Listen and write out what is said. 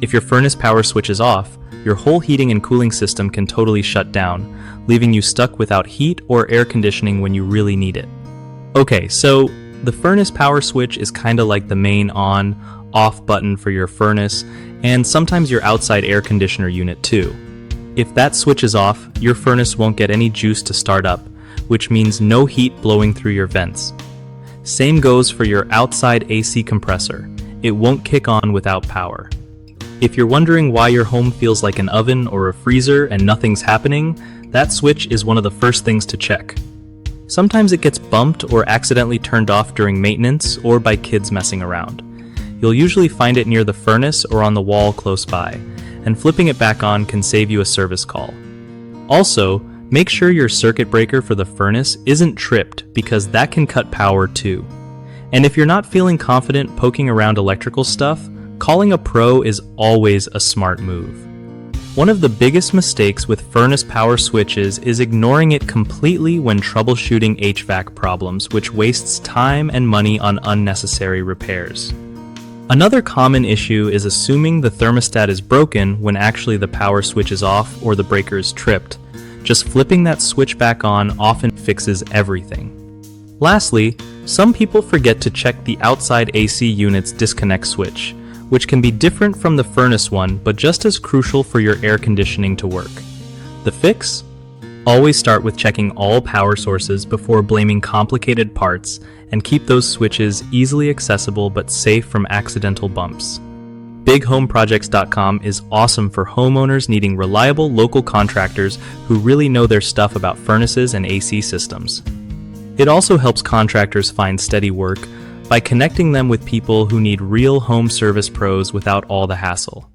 If your furnace power switch is off, your whole heating and cooling system can totally shut down, leaving you stuck without heat or air conditioning when you really need it. Okay, so the furnace power switch is kinda like the main on/off button for your furnace, and sometimes your outside air conditioner unit too. If that switch is off, your furnace won't get any juice to start up, which means no heat blowing through your vents. Same goes for your outside AC compressor. It won't kick on without power. If you're wondering why your home feels like an oven or a freezer and nothing's happening, that switch is one of the first things to check. Sometimes it gets bumped or accidentally turned off during maintenance or by kids messing around. You'll usually find it near the furnace or on the wall close by, and flipping it back on can save you a service call. Also, make sure your circuit breaker for the furnace isn't tripped because that can cut power too. And if you're not feeling confident poking around electrical stuff, calling a pro is always a smart move. One of the biggest mistakes with furnace power switches is ignoring it completely when troubleshooting HVAC problems, which wastes time and money on unnecessary repairs. Another common issue is assuming the thermostat is broken when actually the power switch is off or the breaker is tripped. Just flipping that switch back on often fixes everything. Lastly, some people forget to check the outside AC unit's disconnect switch, which can be different from the furnace one but just as crucial for your air conditioning to work. The fix? Always start with checking all power sources before blaming complicated parts, and keep those switches easily accessible but safe from accidental bumps. BigHomeProjects.com is awesome for homeowners needing reliable local contractors who really know their stuff about furnaces and AC systems. It also helps contractors find steady work by connecting them with people who need real home service pros without all the hassle.